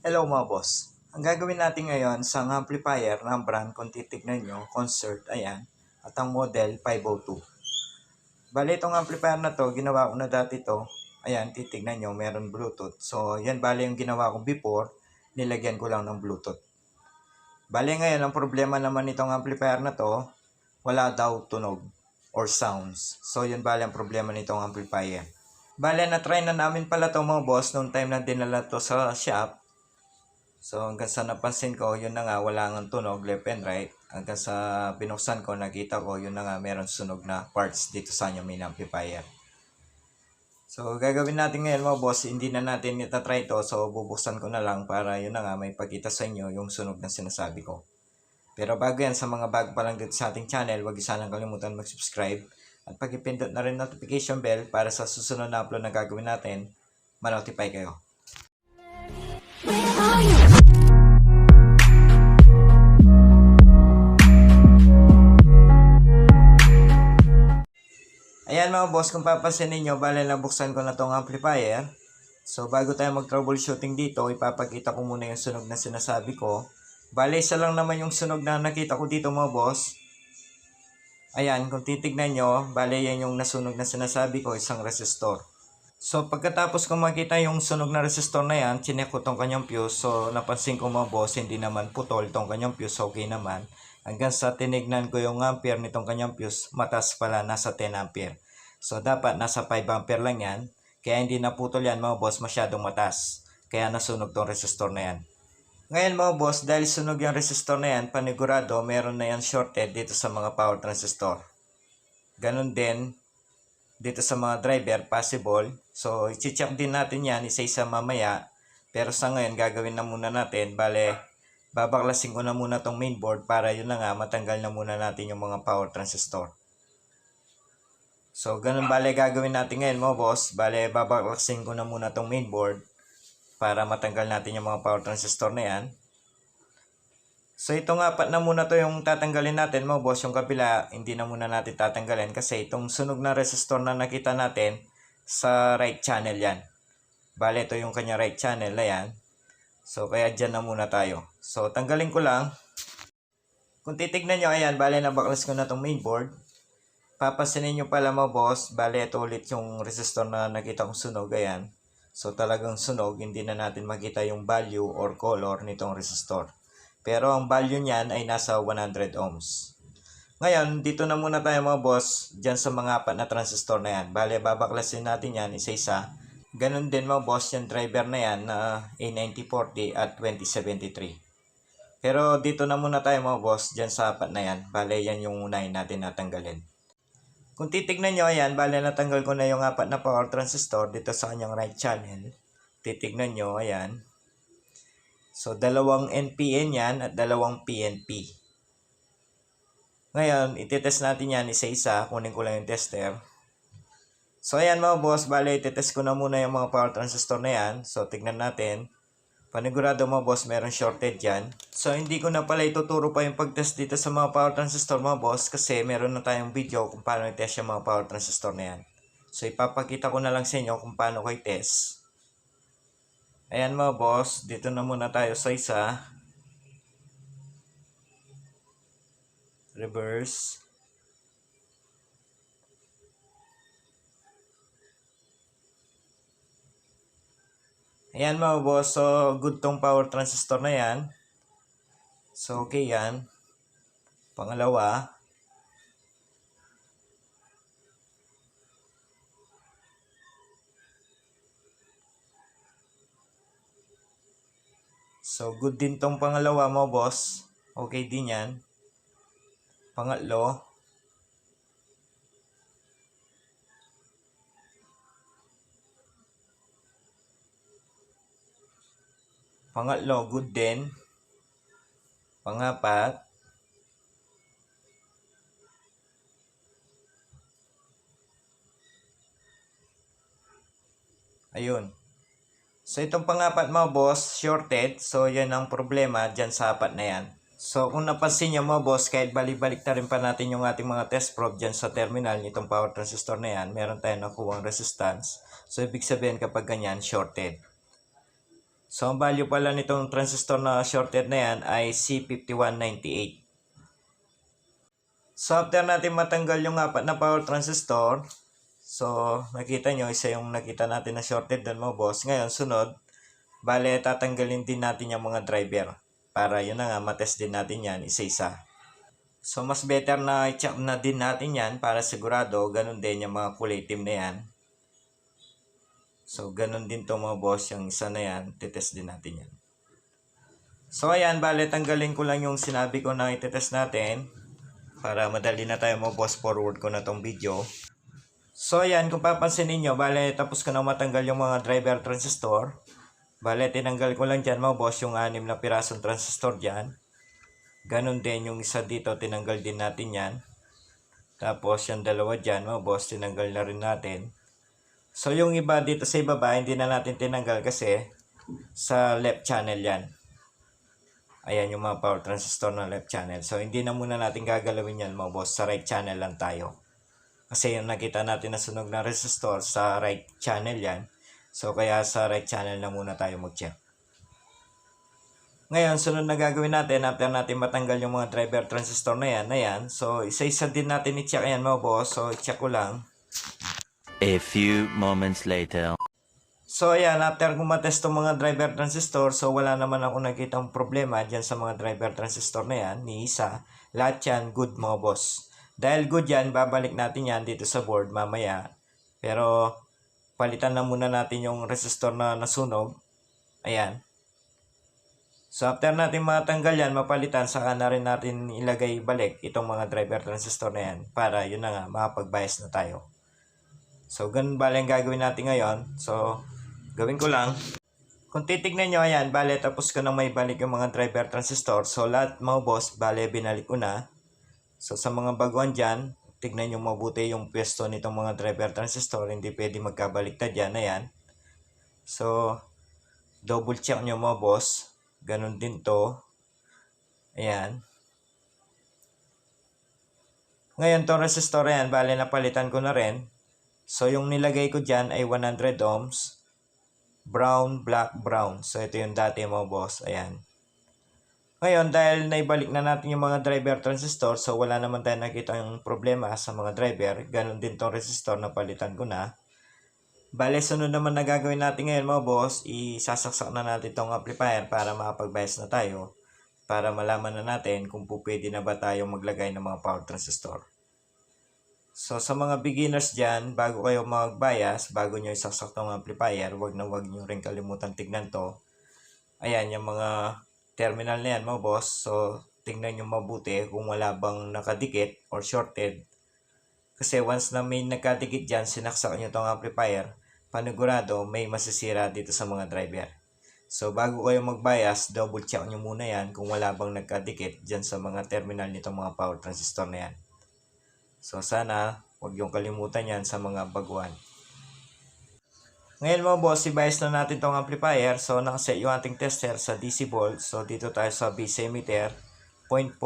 Hello mga boss. Ang gagawin natin ngayon sa amplifier ng brand, kung titignan nyo, Concert, ayan, at ang model 502. Bale, itong amplifier na to, ginawa ko na dati to. Ayan, titignan nyo, meron Bluetooth. So, yan bale yung ginawa ko before, nilagyan ko lang ng Bluetooth. Bale ngayon, ang problema naman nitong amplifier na to, wala daw tunog or sounds. So, yun bale ang problema nitong amplifier. Bale, na-try na namin pala to mga boss nung time na dinala to sa shop. So hanggang sa napansin ko, yun na nga, wala nga tunog left and right. Hanggang sa binuksan ko, nakita ko, yun na nga, meron sunog na parts dito sa kanyang main amplifier. So gagawin natin ngayon mga boss, hindi na natin itatry ito. So bubuksan ko na lang para yun na nga, may pagkita sa inyo yung sunog na sinasabi ko. Pero bago yan, sa mga bago pa lang dito sa ating channel, huwag sanang kalimutan mag-subscribe. At pag-ipindot na rin notification bell para sa susunod na upload na gagawin natin, ma-notify kayo. Ayan mga boss, kung papansin ninyo, bale nabuksan ko na tong amplifier. So bago tayo mag-troubleshooting dito, ipapakita ko muna yung sunog na sinasabi ko. Bale, isa lang naman yung sunog na nakita ko dito mga boss. Ayan, kung titignan nyo, bale yan yung nasunog na sinasabi ko, isang resistor. So pagkatapos ko makita yung sunog na resistor na yan, chinek ko tong kanyang fuse. So napansin ko mga boss, hindi naman putol tong kanyang fuse, okay naman. Hanggang sa tinignan ko yung ampere nitong kanyang fuse, mataas pala, nasa 10 ampere. So dapat nasa 5 ampere lang yan. Kaya hindi naputol yan mga boss, masyadong mataas. Kaya nasunog tong resistor na yan. Ngayon mga boss, dahil sunog yung resistor na yan, panigurado meron na yan shorted dito sa mga power transistor. Ganon din dito sa mga driver, possible. So i-check din natin yan isa-isa mamaya. Pero sa ngayon gagawin na muna natin. Bale, babaklasin ko na muna tong mainboard para yun na nga, matanggal na muna natin yung mga power transistor. So ganun bale gagawin natin ngayon mga boss. Bale, babaklasin ko na muna tong mainboard para matanggal natin yung mga power transistor na yan. So itong apat na muna to yung tatanggalin natin mga boss. Yung kabila hindi na muna natin tatanggalin kasi itong sunog na resistor na nakita natin sa right channel yan. Bale ito yung kanya right channel na yan. So kaya dyan na muna tayo. So tanggalin ko lang. Kung titignan nyo, ayan, bale nabaklas ko na tong mainboard. Papansinin nyo pala mga boss, bale ito ulit yung resistor na nakita kong sunog, ayan. So talagang sunog, hindi na natin makita yung value or color nitong resistor. Pero ang value niyan ay nasa 100 ohms. Ngayon, dito na muna tayo mga boss, dyan sa mga apat na transistor na yan. Bale, babaklasin natin yan isa-isa. Ganon din mga boss, yung driver na yan na A9040 at 2073. Pero dito na muna tayo mga boss, dyan sa apat na yan. Bale, yan yung unahin natin natanggalin. Kung titignan nyo, ayan, bale natanggal ko na yung apat na power transistor dito sa kanyang right channel. Titignan nyo, ayan. So, dalawang NPN yan at dalawang PNP. Ngayon, ititest natin yan isa-isa. Kunin ko lang yung tester. So, ayan mga boss, bale ititest ko na muna yung mga power transistor na yan. So, tignan natin. Panigurado mga boss, meron shorted yan. So, hindi ko na pala ituturo pa yung pag-test dito sa mga power transistor mga boss kasi meron na tayong video kung paano i-test yung mga power transistor na yan. So, ipapakita ko na lang sa inyo kung paano ko i-test. Ayan mga boss, dito na muna tayo sa isa. Reverse. Ayan mga boss, so good tong power transistor na yan. So okay yan. Pangalawa. So good din tong pangalawa mga boss. Okay din yan. Pangatlo. Pangatlo, good din. Pangapat. Ayun. So itong pangapat mga boss, shorted. So yan ang problema dyan sa apat na yan. So kung napansin nyo mga boss, kahit balik-balik na rin pa natin yung ating mga test probe dyan sa terminal nitong power transistor na yan, meron tayong nakuwang resistance. So ibig sabihin kapag ganyan, shorted. So, ang value pala nitong transistor na shorted na yan ay C5198. So, after natin matanggal yung apat na power transistor, so, nakita nyo, isa yung nakita natin na shorted doon mga boss. Ngayon, sunod, bale, tatanggalin din natin yung mga driver. Para yun na nga, matest din natin yan, isa-isa. So, mas better na i-check na din natin yan para sigurado, ganun din yung mga kulay itim na yan. So, ganun din to mga boss, yung isa na yan, titest din natin yan. So, ayan, bale, tanggalin ko lang yung sinabi ko na ititest natin. Para madali na tayo mga boss, forward ko na tong video. So, ayan, kung papansin ninyo, bale, tapos ko na matanggal yung mga driver transistor. Bale, tinanggal ko lang dyan mga boss, yung 6 na pirasong transistor dyan. Ganon din yung isa dito, tinanggal din natin yan. Tapos yung dalawa dyan, mga boss, tinanggal na rin natin. So yung iba dito sa ibaba, hindi na natin tinanggal kasi sa left channel yan. Ayan yung mga power transistor na left channel. So hindi na muna natin gagalawin yan mga boss, sa right channel lang tayo. Kasi yung nakita natin na sunog na resistor sa right channel yan. So kaya sa right channel na muna tayo mag-check. Ngayon, sunod na gagawin natin, after natin matanggal yung mga driver transistor na yan. So, isa-isa din natin i-check yan mga boss. So, i-check ko lang. A few moments later. So, ayan, after ko matest yung mga driver transistor, so wala naman ako nakitang problema dyan sa mga driver transistor na yan, ni isa. Lahat yan, good mga boss. Dahil good yan, babalik natin yan dito sa board mamaya. Pero, palitan na muna natin yung resistor na nasunog. Ayan. So, after natin matanggal yan, mapalitan, saka na rin natin ilagay balik itong mga driver transistor na yan para yun na nga, makapag-bias na tayo. So, ganun bale ang gagawin natin ngayon. So, gawin ko lang. Kung titignan nyo, ayan, bale, tapos ko na may balik yung mga driver transistor. So, lahat mga boss, bale, binalik ko na. So, sa mga baguhan dyan, tignan nyo mabuti yung pwesto nitong mga driver transistor. Hindi pwede magkabaliktad yan, ayan. So, double check nyo mga boss. Ganon din to. Ayan. Ngayon, itong resistor yan, bale napalitan ko na rin. So, yung nilagay ko dyan ay 100 ohms. Brown, black, brown. So, ito yung dati mga boss. Ayan. Ngayon, dahil naibalik na natin yung mga driver transistor, so wala naman tayo nakita yung problema sa mga driver. Ganon din itong resistor na palitan ko na. Bale, sunod naman na gagawin natin ngayon mga boss, isasaksak na natin itong amplifier para makapag-bias na tayo. Para malaman na natin kung pwede na ba tayo maglagay ng mga power transistor. So, sa mga beginners dyan, bago kayo mag-bias, bago nyo isaksak itong amplifier, wag nyo rin kalimutan tignan to. Ayan, yung mga terminal na yan mga boss. So, tignan nyo mabuti kung wala bang nakadikit or shorted. Kasi once na may nakadikit dyan, sinaksak nyo itong amplifier, panigurado may masisira dito sa mga driver. So, bago kayo mag-bias, double check nyo muna yan kung wala bang nagkadikit dyan sa mga terminal nitong mga power transistor na yan. So, sana huwag yung kalimutan yan sa mga baguhan. Ngayon mga boss, i-bias na natin itong amplifier. So, nakaset yung ating tester sa DC volt. So, dito tayo sa base emitter. 0.4,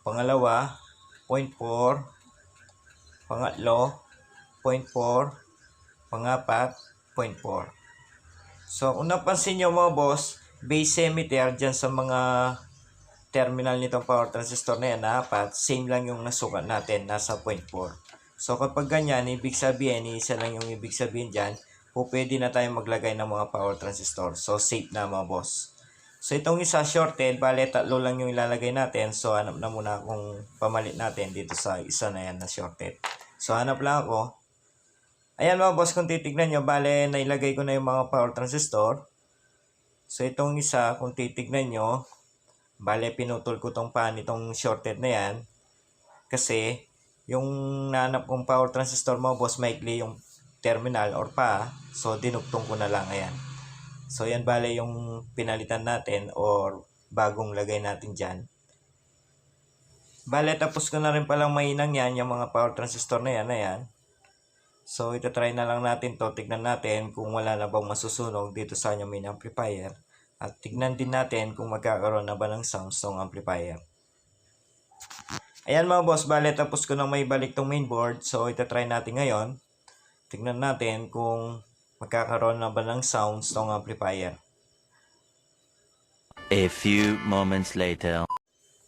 pangalawa, 0.4, pangatlo, 0.4, pangapat, 0.4. So, kung napansin nyo mga boss, base emitter dyan sa mga terminal nitong power transistor na yan na apat, same lang yung nasukat natin, nasa 0.4. So, kapag ganyan, ibig sabihin, isa lang yung ibig sabihin dyan, pwede na tayo maglagay ng mga power transistor. So, safe na mga boss. So, itong isa shorted, bale, tatlo lang yung ilalagay natin. So, hanap na muna kung pamalit natin dito sa isa na yan na shorted. So, hanap lang ako. Ayan mga boss, kung titignan nyo, bale, nailagay ko na yung mga power transistor. So, itong isa, kung titignan nyo, bale, pinutol ko tong pan, itong shorted na yan. Kasi, yung nanap kong power transistor mga boss, maikli yung terminal or pa. So, dinugtong ko na lang, ayan. So, yan bale yung pinalitan natin or bagong lagay natin dyan. Bale, tapos ko na rin palang mainang yan, yung mga power transistor na yan, ayan. So, ito try na lang natin to. Tignan natin kung wala na bang masusunog dito sa yung main amplifier. At tignan din natin kung magkakaroon na ba ng sounds tong amplifier. Ayan mga boss, bale tapos ko nang may balik tong mainboard. So, ito try natin ngayon. Tignan natin kung magkakaroon na ba ng sounds tong amplifier. A few moments later.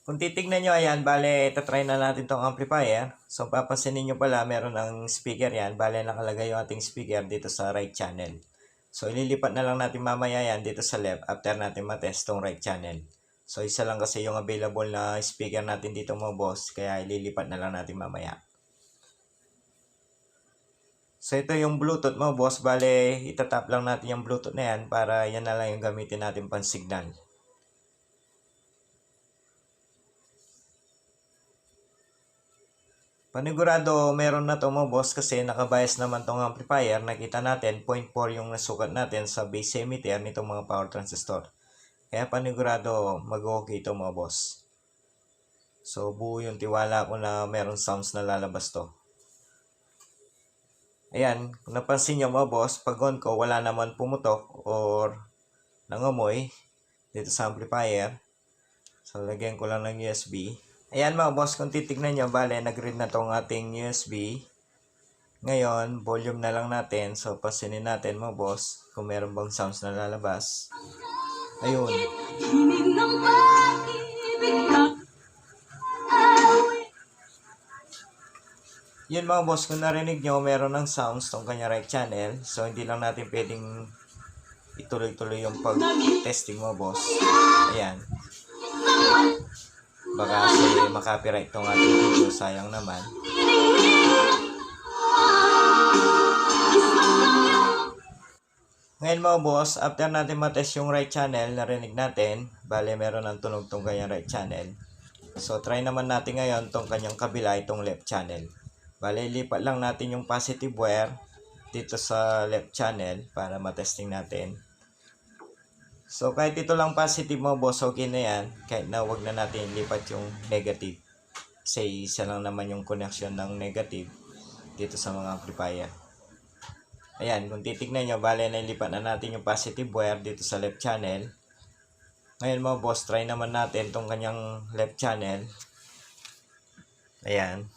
Kung titignan nyo, ayan, bale, itatry na natin tong amplifier. So, papansinin nyo pala, meron ng speaker yan. Bale, nakalagay yung ating speaker dito sa right channel. So, ililipat na lang natin mamaya yan dito sa left after natin matest tong right channel. So, isa lang kasi yung available na speaker natin dito mga boss, kaya ililipat na lang natin mamaya. So, ito yung Bluetooth mo boss. Bale, itatap lang natin yung Bluetooth na yan para yan na lang yung gamitin natin pang signal. Panigurado meron na to mo boss kasi nakabias naman tong amplifier. Nakita natin 0.4 yung nasukat natin sa base emitter nitong mga power transistor. Kaya panigurado mag-okay ito mo boss. So buo yung tiwala ko na meron sounds na lalabas to. Ayan, kung napansin nyo mo boss, pag on ko wala naman pumutok or nangamoy dito sa amplifier. So lagyan ko lang ng USB. Ayan mga boss, kung titignan nyo, bale, nag-read na tong ating USB. Ngayon, volume na lang natin. So, pasinin natin mga boss, kung meron bang sounds na lalabas. Ayun. Yun mga boss, kung narinig nyo, meron ng sounds tong kanya right channel. So, hindi lang natin pwedeng ituloy-tuloy yung pag-testing mga boss. Ayan. Baka kasi makapiright tong ating video, sayang naman. Ngayon mga boss, after natin matest yung right channel, narinig natin, bale meron ng tunog tong kanyang right channel. So try naman natin ngayon tong kanyang kabila, itong left channel. Bale lipat lang natin yung positive wire dito sa left channel para matesting natin. So, kahit ito lang positive mo, boss, okay na yan. Kahit na wag na natin lipat yung negative. Kasi isa lang naman yung connection ng negative dito sa mga amplifier. Ayan, kung titignan nyo, bale na ilipat na natin yung positive wire dito sa left channel. Ngayon mga boss, try naman natin itong kanyang left channel. Ayan.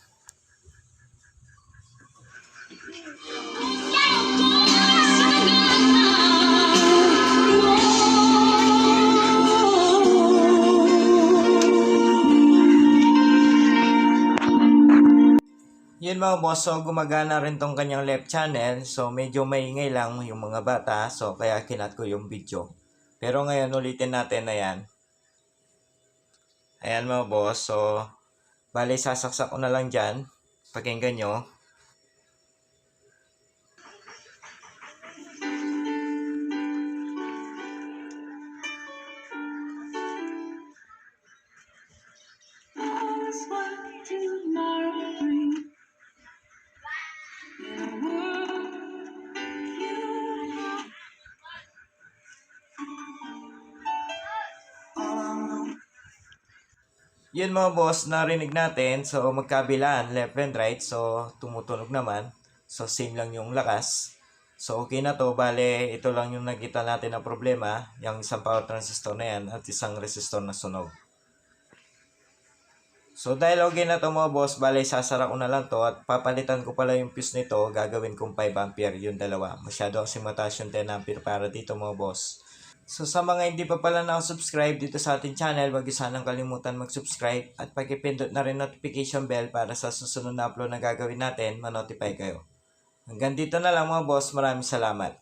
Yun mga boss, so gumagana rin tong kanyang left channel. So medyo maingay lang yung mga bata. So kaya kinat ko yung video. Pero ngayon ulitin natin na yan. Ayan mga boss. So bali sasaksak ko na lang dyan. Pakinggan nyo. Yun mga boss, narinig natin. So magkabilaan, left and right. So tumutunog naman. So same lang yung lakas. So okay na to. Bale, ito lang yung nakita natin na problema. Yung isang power transistor na yan at isang resistor na sunog. So dahil okay na to mga boss, bale sasara ko na lang to at papalitan ko pala yung fuse nito. Gagawin kong 5 ampere yung dalawa. Masyado kasi mataas yung 10 ampere para dito mga boss. So sa mga hindi pa pala nakasubscribe dito sa ating channel, wag niyo sanang kalimutan mag-subscribe at pakipindot na rin notification bell para sa susunod na upload na gagawin natin, ma-notify kayo. Hanggang dito na lang mga boss, maraming salamat.